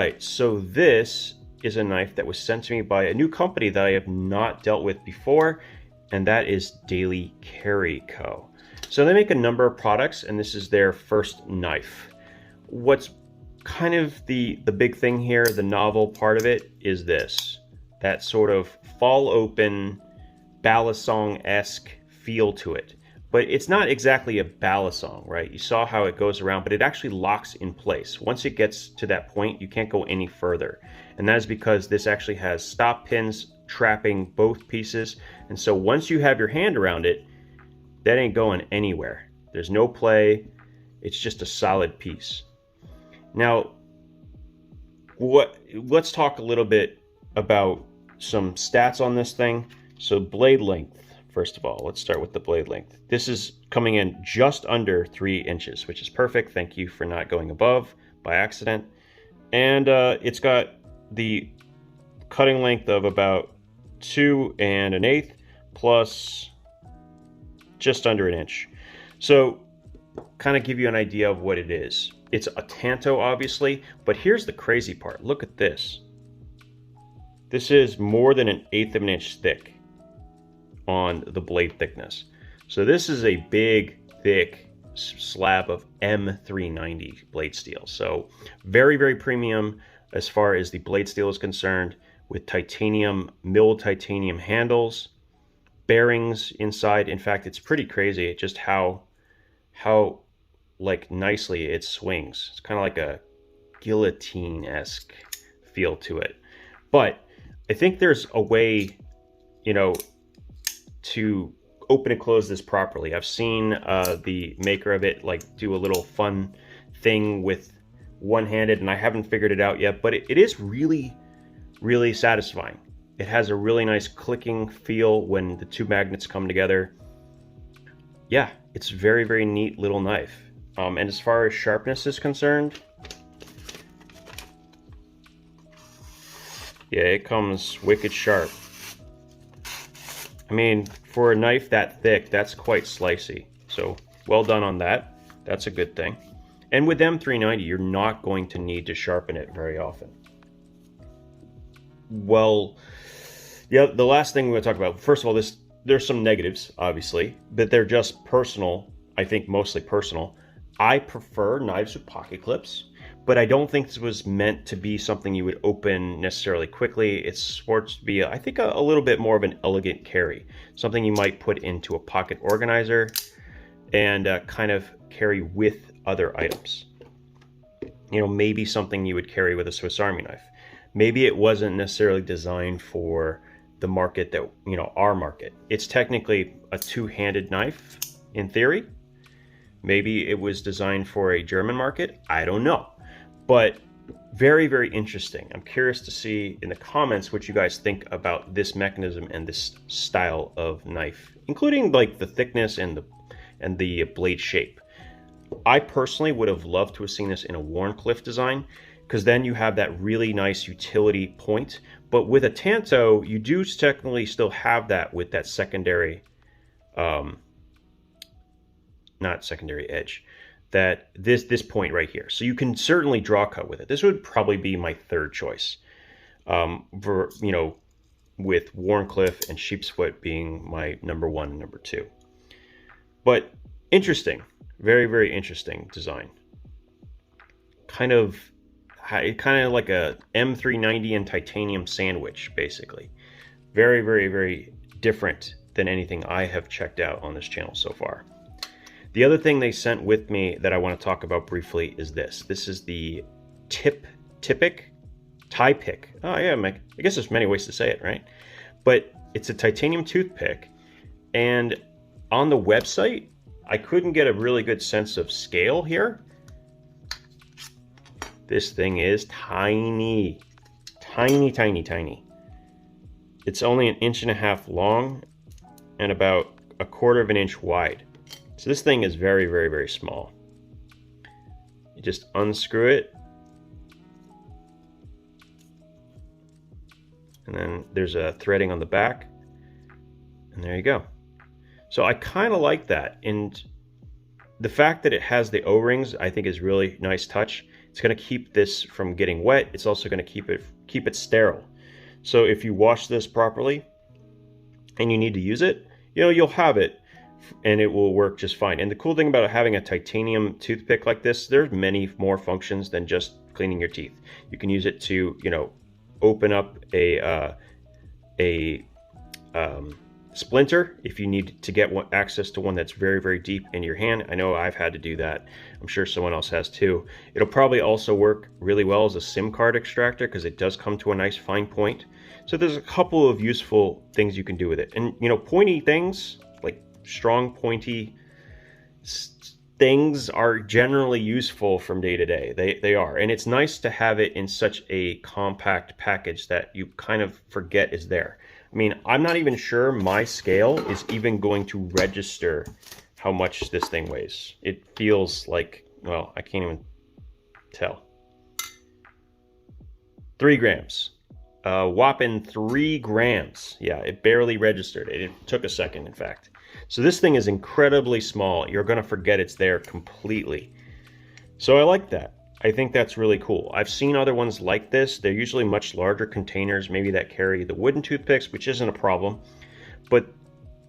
right, so this is a knife that was sent to me by a new company that I have not dealt with before, and that is Daily Carry Co. So they make a number of products, and this is their first knife. What's kind of the big thing here, the novel part of it, is this. That sort of fall open, balisong-esque feel to it. But it's not exactly a balisong, right? You saw how it goes around, but it actually locks in place. Once it gets to that point, you can't go any further. And that is because this actually has stop pins trapping both pieces. And so once you have your hand around it, that ain't going anywhere. There's no play. It's just a solid piece. Now, let's talk a little bit about some stats on this thing. So blade length. First of all, let's start with the blade length. This is coming in just under 3 inches, which is perfect. Thank you for not going above by accident. And it's got the cutting length of about 2 1/8 plus just under 1 inch. So kind of give you an idea of what it is. It's a tanto, obviously, but here's the crazy part. Look at this. This is more than 1/8 of an inch thick on the blade thickness. So this is a big, thick slab of M390 blade steel. So very, very premium as far as the blade steel is concerned, with titanium, milled titanium handles, bearings inside. In fact, it's pretty crazy just how like nicely it swings. It's kind of like a guillotine-esque feel to it. But I think there's a way, you know, to open and close this properly. I've seen the maker of it like do a little fun thing with one-handed, and I haven't figured it out yet, but it is really, really satisfying. It has a really nice clicking feel when the two magnets come together. Yeah, it's very, very neat little knife. And as far as sharpness is concerned, yeah, it comes wicked sharp. I mean, for a knife that thick, that's quite slicey. So well done on that. That's a good thing. And with M390, you're not going to need to sharpen it very often. Well, yeah, the last thing we're going to talk about, first of all, there's some negatives, obviously, but they're just personal. I think mostly personal. I prefer knives with pocket clips, but I don't think this was meant to be something you would open necessarily quickly. It's supposed to be, I think, a little bit more of an elegant carry, something you might put into a pocket organizer and kind of carry with other items. You know, maybe something you would carry with a Swiss Army knife. Maybe it wasn't necessarily designed for the market that, you know, our market. It's technically a two-handed knife in theory. Maybe it was designed for a German market. I don't know. But very, very interesting. I'm curious to see in the comments what you guys think about this mechanism and this style of knife, including like the thickness and the blade shape. I personally would have loved to have seen this in a Wharncliffe design, because then you have that really nice utility point. But with a Tanto, you do technically still have that with that secondary, not secondary edge, that this point right here. So you can certainly draw cut with it. This would probably be my third choice, for, you know, with Wharncliffe and Sheepsfoot being my number 1 and number 2. But interesting, very, very interesting design. Kind of like a M390 and titanium sandwich, basically. Very, very, very different than anything I have checked out on this channel so far. The other thing they sent with me that I want to talk about briefly is this. This is the TiPick. Oh yeah, I guess there's many ways to say it, right? But it's a titanium toothpick, and on the website, I couldn't get a really good sense of scale here. This thing is tiny, tiny, tiny, tiny. It's only 1.5 inches long and about 1/4 of an inch wide. So this thing is very, very, very small. You just unscrew it. And then there's a threading on the back. And there you go. So I kind of like that. And the fact that it has the O-rings, I think, is really nice touch. It's going to keep this from getting wet. It's also going to keep it sterile. So if you wash this properly and you need to use it, you'll have it and it will work just fine. And the cool thing about having a titanium toothpick like this, there's many more functions than just cleaning your teeth. You can use it to, open up a splinter if you need to get access to one that's very, very deep in your hand. I know I've had to do that. I'm sure someone else has too. It'll probably also work really well as a SIM card extractor because it does come to a nice fine point. So there's a couple of useful things you can do with it. And pointy things, like strong pointy things, are generally useful from day to day. They are. And it's nice to have it in such a compact package that you kind of forget is there. I mean, I'm not even sure my scale is even going to register how much this thing weighs. It feels like, well, I can't even tell. 3 grams. Whopping 3 grams. Yeah, it barely registered. It took a second, in fact. So this thing is incredibly small. You're going to forget it's there completely. So I like that. I think that's really cool. I've seen other ones like this. They're usually much larger containers, maybe that carry the wooden toothpicks, which isn't a problem, but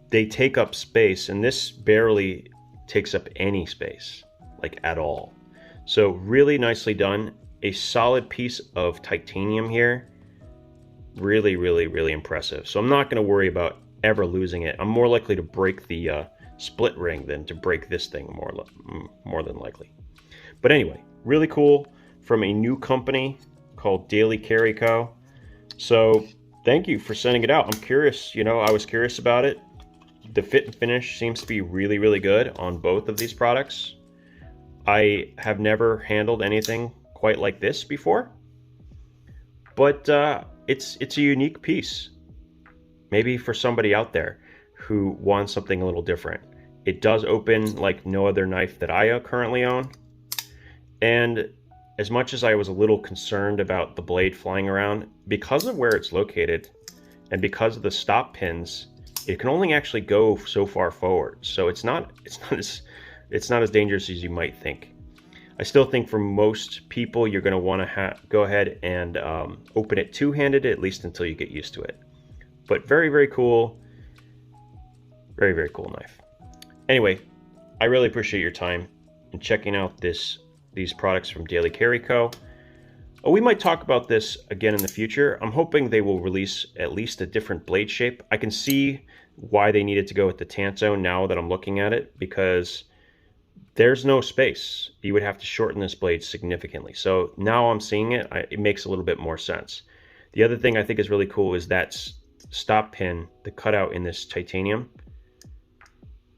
they take up space, and this barely takes up any space, like at all. So really nicely done. A solid piece of titanium here. Really, really, really impressive. So I'm not going to worry about ever losing it. I'm more likely to break the split ring than to break this thing, more than likely. But anyway, really cool from a new company called Daily Carry Co. So thank you for sending it out. I'm curious, I was curious about it. The fit and finish seems to be really, really good on both of these products. I have never handled anything quite like this before, but it's a unique piece. Maybe for somebody out there who wants something a little different. It does open like no other knife that I currently own. And as much as I was a little concerned about the blade flying around, because of where it's located and because of the stop pins, it can only actually go so far forward. So it's not as dangerous as you might think. I still think for most people, you're going to want to go ahead and open it two-handed, at least until you get used to it. But very, very cool. Very, very cool knife. Anyway, I really appreciate your time in checking out these products from Daily Carry Co. We might talk about this again in the future. I'm hoping they will release at least a different blade shape. I can see why they needed to go with the Tanto now that I'm looking at it, because there's no space. You would have to shorten this blade significantly. So now I'm seeing it, it makes a little bit more sense. The other thing I think is really cool is that stop pin, the cutout in this titanium,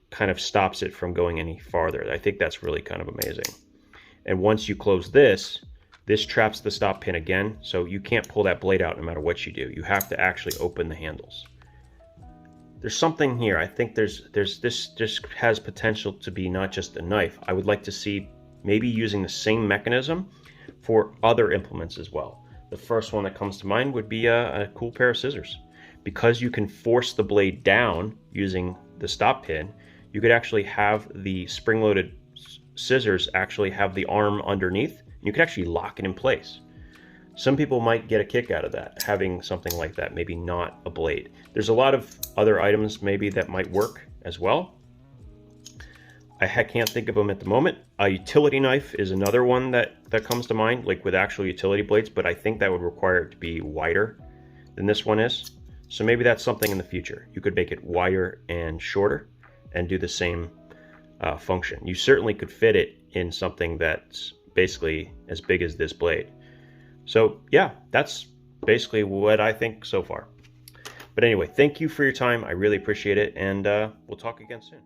kind of stops it from going any farther. I think that's really kind of amazing. And once you close this traps the stop pin again, so you can't pull that blade out no matter what you do. You have to actually open the handles. There's something here. I think this just has potential to be not just a knife. I would like to see maybe using the same mechanism for other implements as well. The first one that comes to mind would be a cool pair of scissors. Because you can force the blade down using the stop pin, you could actually have the spring-loaded scissors actually have the arm underneath. You could actually lock it in place. Some people might get a kick out of that, having something like that, maybe not a blade. There's a lot of other items maybe that might work as well. I can't think of them at the moment. A utility knife is another one that comes to mind, like with actual utility blades, but I think that would require it to be wider than this one is. So maybe that's something in the future. You could make it wider and shorter and do the same function. You certainly could fit it in something that's basically as big as this blade. So yeah, that's basically what I think so far. But anyway, thank you for your time. I really appreciate it, and we'll talk again soon.